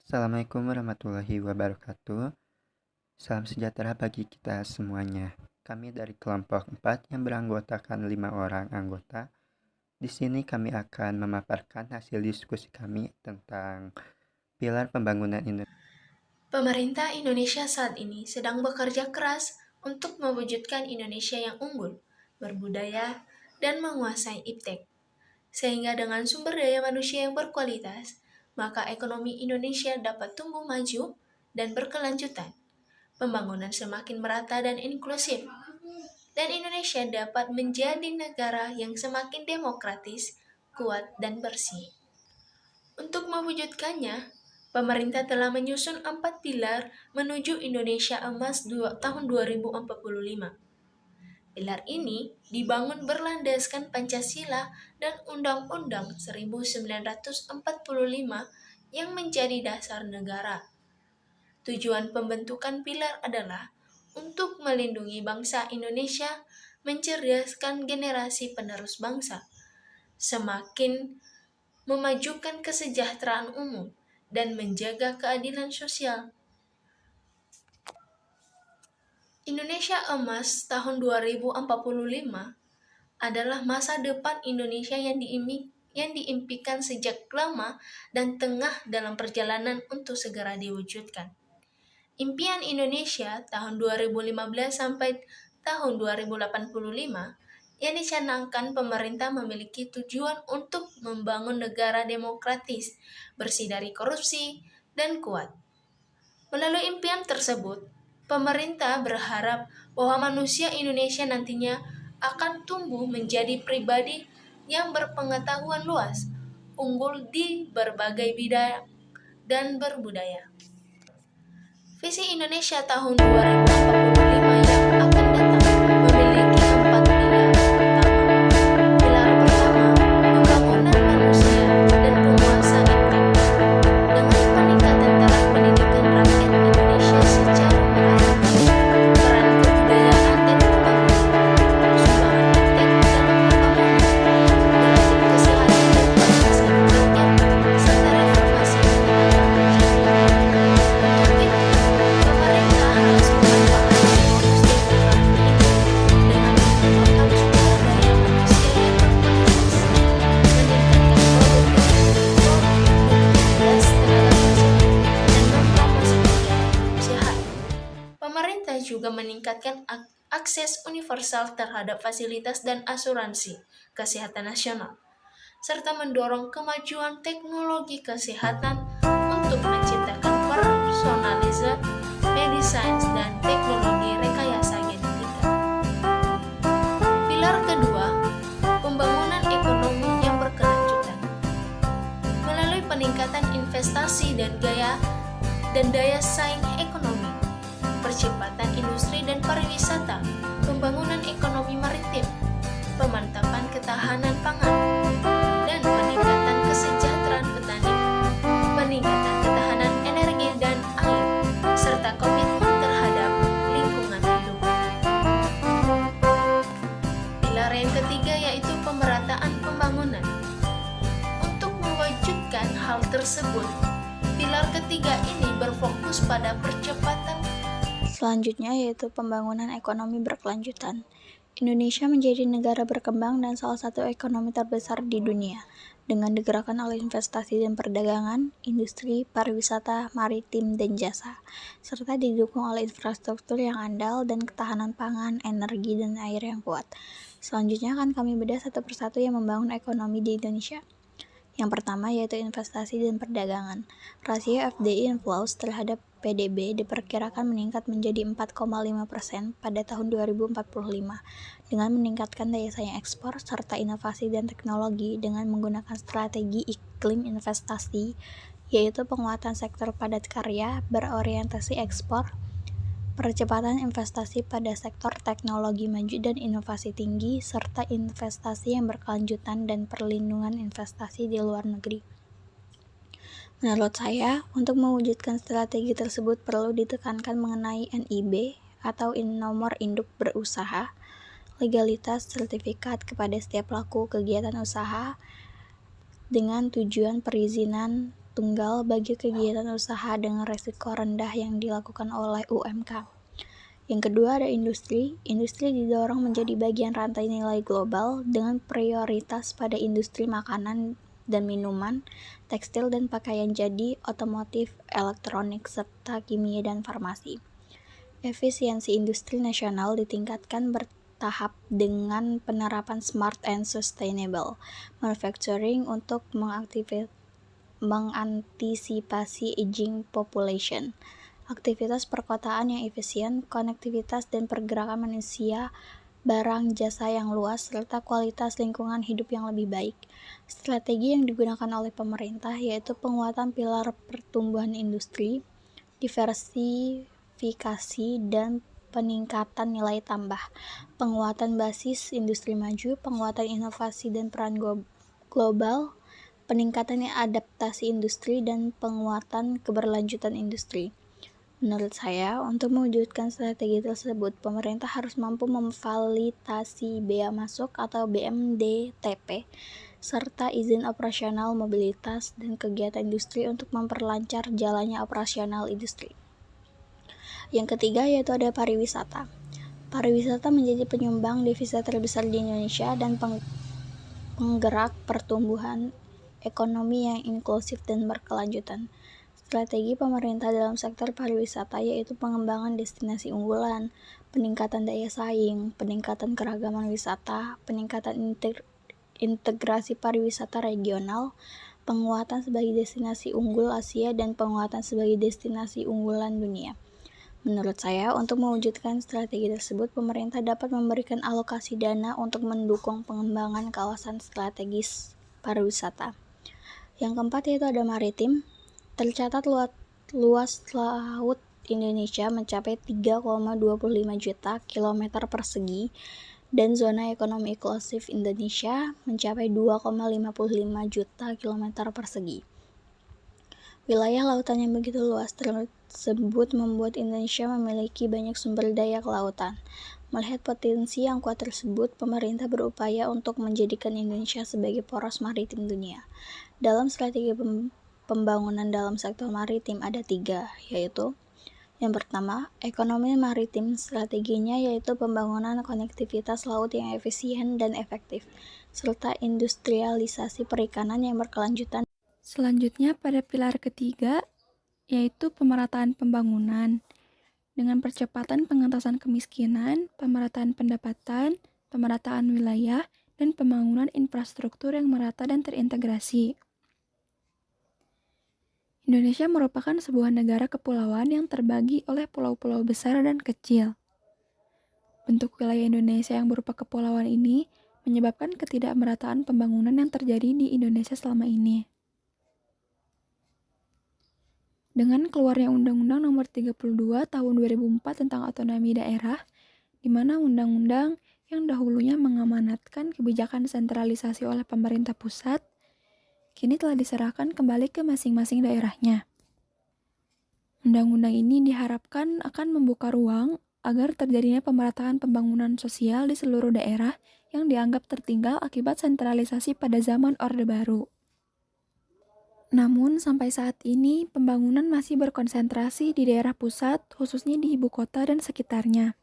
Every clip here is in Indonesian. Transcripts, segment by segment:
Assalamualaikum warahmatullahi wabarakatuh. Salam sejahtera bagi kita semuanya. Kami dari kelompok 4 yang beranggotakan 5 orang anggota. Di sini kami akan memaparkan hasil diskusi kami tentang pilar pembangunan Indonesia. Pemerintah Indonesia saat ini sedang bekerja keras untuk mewujudkan Indonesia yang unggul, berbudaya, dan menguasai iptek. Sehingga dengan sumber daya manusia yang berkualitas, maka ekonomi Indonesia dapat tumbuh maju dan berkelanjutan. Pembangunan semakin merata dan inklusif, dan Indonesia dapat menjadi negara yang semakin demokratis, kuat, dan bersih. Untuk mewujudkannya, pemerintah telah menyusun 4 pilar menuju Indonesia Emas tahun 2045. Pilar ini dibangun berlandaskan Pancasila dan Undang-Undang 1945 yang menjadi dasar negara. Tujuan pembentukan pilar adalah untuk melindungi bangsa Indonesia, mencerdaskan generasi penerus bangsa, semakin memajukan kesejahteraan umum, dan menjaga keadilan sosial. Indonesia Emas tahun 2045 adalah masa depan Indonesia yang diimpikan sejak lama dan tengah dalam perjalanan untuk segera diwujudkan. Impian Indonesia tahun 2015 sampai tahun 2085 yang dicanangkan pemerintah memiliki tujuan untuk membangun negara demokratis, bersih dari korupsi, dan kuat. Melalui impian tersebut, pemerintah berharap bahwa manusia Indonesia nantinya akan tumbuh menjadi pribadi yang berpengetahuan luas, unggul di berbagai bidang, dan berbudaya. Visi Indonesia tahun 2045 yang akan datang memiliki 4 pilar utama. Pilar pertama, pembangunan manusia dan penguasaan iptek. Dengan peningkatan taraf pendidikan rakyat Indonesia secara merata, peran kebudayaan dan pembangunan, sumbangan iptek dalam pembangunan, derajat kesehatan dan kualitas hidup rakyat, serta reformasi tenaga kerja. Untuk itu, pemerintah harus memanfaatkan bonus demografi ini dengan mengumpulkan sumber daya manusia yang berkualitas, meningkatkan produktivitas tenaga kerja, dan mempromosikan gaya hidup sehat. Pemerintah juga meningkatkan akses universal terhadap fasilitas dan asuransi kesehatan nasional, serta mendorong kemajuan teknologi kesehatan untuk menciptakan personalisasi medicine dan teknologi rekayasa genetika. Pilar kedua, pembangunan ekonomi yang berkelanjutan. Melalui peningkatan investasi dan daya saing ekonomi, percepatan industri dan pariwisata, pembangunan ekonomi maritim, pemantapan ketahanan pangan, dan peningkatan kesejahteraan petani, peningkatan ketahanan energi dan air, serta komitmen terhadap lingkungan hidup. Pilar yang ketiga yaitu pemerataan pembangunan. Untuk mewujudkan hal tersebut, pilar ketiga ini berfokus pada percepatan. Selanjutnya yaitu pembangunan ekonomi berkelanjutan. Indonesia menjadi negara berkembang dan salah satu ekonomi terbesar di dunia, dengan digerakkan oleh investasi dan perdagangan, industri, pariwisata, maritim, dan jasa, serta didukung oleh infrastruktur yang andal dan ketahanan pangan, energi, dan air yang kuat. Selanjutnya akan kami bedah satu persatu yang membangun ekonomi di Indonesia. Yang pertama yaitu investasi dan perdagangan. Rasio FDI inflows terhadap PDB diperkirakan meningkat menjadi 4,5% pada tahun 2045 dengan meningkatkan daya saing ekspor serta inovasi dan teknologi dengan menggunakan strategi iklim investasi, yaitu penguatan sektor padat karya berorientasi ekspor, percepatan investasi pada sektor teknologi maju dan inovasi tinggi, serta investasi yang berkelanjutan dan perlindungan investasi di luar negeri. Menurut saya, untuk mewujudkan strategi tersebut perlu ditekankan mengenai NIB atau nomor induk berusaha, legalitas sertifikat kepada setiap pelaku kegiatan usaha dengan tujuan perizinan tunggal bagi kegiatan usaha dengan risiko rendah yang dilakukan oleh UMK. Yang kedua ada industri. Industri didorong menjadi bagian rantai nilai global dengan prioritas pada industri makanan dan minuman, tekstil dan pakaian jadi, otomotif, elektronik, serta kimia dan farmasi. Efisiensi industri nasional ditingkatkan bertahap dengan penerapan smart and sustainable manufacturing untuk mengantisipasi aging population, aktivitas perkotaan yang efisien, konektivitas dan pergerakan manusia, barang, jasa yang luas, serta kualitas lingkungan hidup yang lebih baik. Strategi yang digunakan oleh pemerintah yaitu penguatan pilar pertumbuhan industri, diversifikasi dan peningkatan nilai tambah, penguatan basis industri maju, penguatan inovasi dan peran global, peningkatan adaptasi industri, dan penguatan keberlanjutan industri. Menurut saya, untuk mewujudkan strategi tersebut, pemerintah harus mampu memfasilitasi bea masuk atau BMDTP, serta izin operasional mobilitas dan kegiatan industri untuk memperlancar jalannya operasional industri. Yang ketiga yaitu ada pariwisata. Pariwisata menjadi penyumbang devisa terbesar di Indonesia dan penggerak pertumbuhan ekonomi yang inklusif dan berkelanjutan. Strategi pemerintah dalam sektor pariwisata yaitu pengembangan destinasi unggulan, peningkatan daya saing, peningkatan keragaman wisata, peningkatan integrasi pariwisata regional, penguatan sebagai destinasi unggul Asia, dan penguatan sebagai destinasi unggulan dunia. Menurut saya, untuk mewujudkan strategi tersebut, pemerintah dapat memberikan alokasi dana untuk mendukung pengembangan kawasan strategis pariwisata. Yang keempat yaitu ada maritim. Tercatat luas laut Indonesia mencapai 3,25 juta kilometer persegi dan zona ekonomi eksklusif Indonesia mencapai 2,55 juta kilometer persegi. Wilayah lautan yang begitu luas tersebut membuat Indonesia memiliki banyak sumber daya kelautan. Melihat potensi yang kuat tersebut, pemerintah berupaya untuk menjadikan Indonesia sebagai poros maritim dunia. Dalam strategi pembangunan dalam sektor maritim ada 3, yaitu yang pertama, ekonomi maritim. Strateginya yaitu pembangunan konektivitas laut yang efisien dan efektif, serta industrialisasi perikanan yang berkelanjutan. Selanjutnya pada pilar ketiga, yaitu pemerataan pembangunan dengan percepatan pengentasan kemiskinan, pemerataan pendapatan, pemerataan wilayah, dan pembangunan infrastruktur yang merata dan terintegrasi. Indonesia merupakan sebuah negara kepulauan yang terbagi oleh pulau-pulau besar dan kecil. Bentuk wilayah Indonesia yang berupa kepulauan ini menyebabkan ketidakmerataan pembangunan yang terjadi di Indonesia selama ini. Dengan keluarnya Undang-Undang Nomor 32 Tahun 2004 tentang otonomi daerah, di mana undang-undang yang dahulunya mengamanatkan kebijakan sentralisasi oleh pemerintah pusat, kini telah diserahkan kembali ke masing-masing daerahnya. Undang-undang ini diharapkan akan membuka ruang agar terjadinya pemerataan pembangunan sosial di seluruh daerah yang dianggap tertinggal akibat sentralisasi pada zaman Orde Baru. Namun, sampai saat ini, pembangunan masih berkonsentrasi di daerah pusat, khususnya di ibu kota dan sekitarnya.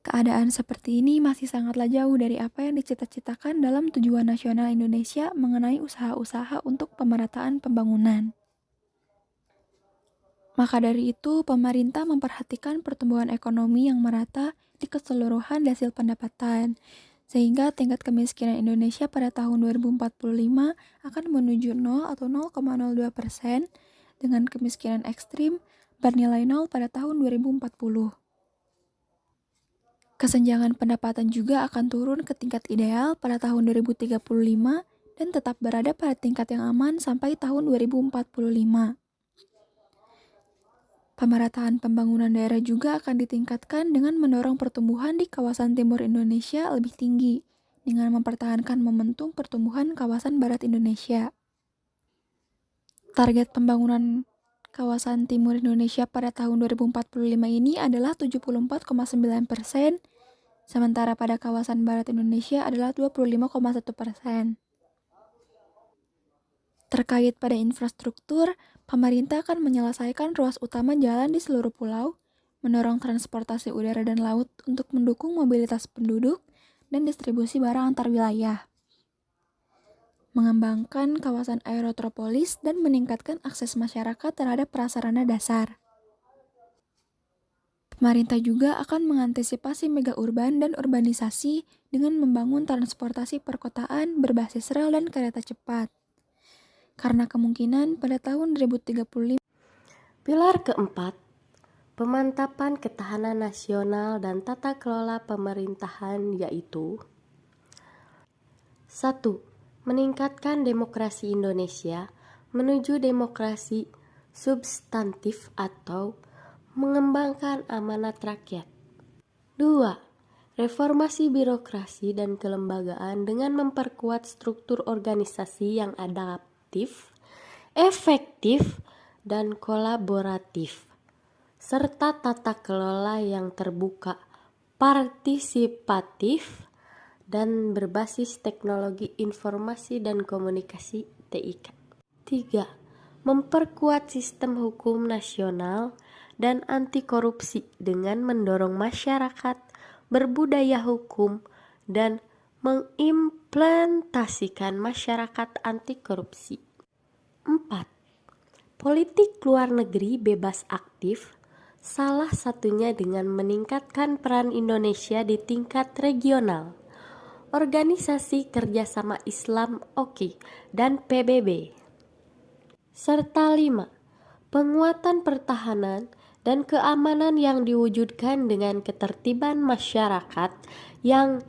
Keadaan seperti ini masih sangatlah jauh dari apa yang dicita-citakan dalam tujuan nasional Indonesia mengenai usaha-usaha untuk pemerataan pembangunan. Maka dari itu, pemerintah memperhatikan pertumbuhan ekonomi yang merata di keseluruhan hasil pendapatan, sehingga tingkat kemiskinan Indonesia pada tahun 2045 akan menuju 0 atau 0,02%, dengan kemiskinan ekstrim bernilai 0 pada tahun 2040. Kesenjangan pendapatan juga akan turun ke tingkat ideal pada tahun 2035 dan tetap berada pada tingkat yang aman sampai tahun 2045. Pemerataan pembangunan daerah juga akan ditingkatkan dengan mendorong pertumbuhan di kawasan timur Indonesia lebih tinggi, dengan mempertahankan momentum pertumbuhan kawasan barat Indonesia. Target pembangunan kawasan timur Indonesia pada tahun 2045 ini adalah 74,9%, sementara pada kawasan barat Indonesia adalah 25,1%. Terkait pada infrastruktur, pemerintah akan menyelesaikan ruas utama jalan di seluruh pulau, mendorong transportasi udara dan laut untuk mendukung mobilitas penduduk dan distribusi barang antar wilayah, mengembangkan kawasan aerotropolis dan meningkatkan akses masyarakat terhadap prasarana dasar. Pemerintah juga akan mengantisipasi mega urban dan urbanisasi dengan membangun transportasi perkotaan berbasis rel dan kereta cepat. Karena kemungkinan pada tahun 2035. Pilar keempat, pemantapan ketahanan nasional dan tata kelola pemerintahan, yaitu 1. Meningkatkan demokrasi Indonesia menuju demokrasi substantif atau mengembangkan amanat rakyat. 2. Reformasi birokrasi dan kelembagaan dengan memperkuat struktur organisasi yang adaptif, efektif, dan kolaboratif, serta tata kelola yang terbuka, partisipatif, dan berbasis teknologi informasi dan komunikasi (TIK). 3. Memperkuat sistem hukum nasional dan anti korupsi dengan mendorong masyarakat berbudaya hukum dan mengimplementasikan masyarakat anti korupsi. 4. Politik luar negeri bebas aktif, salah satunya dengan meningkatkan peran Indonesia di tingkat regional, Organisasi Kerjasama Islam (OKI) dan PBB. Serta 5. Penguatan pertahanan dan keamanan yang diwujudkan dengan ketertiban masyarakat yang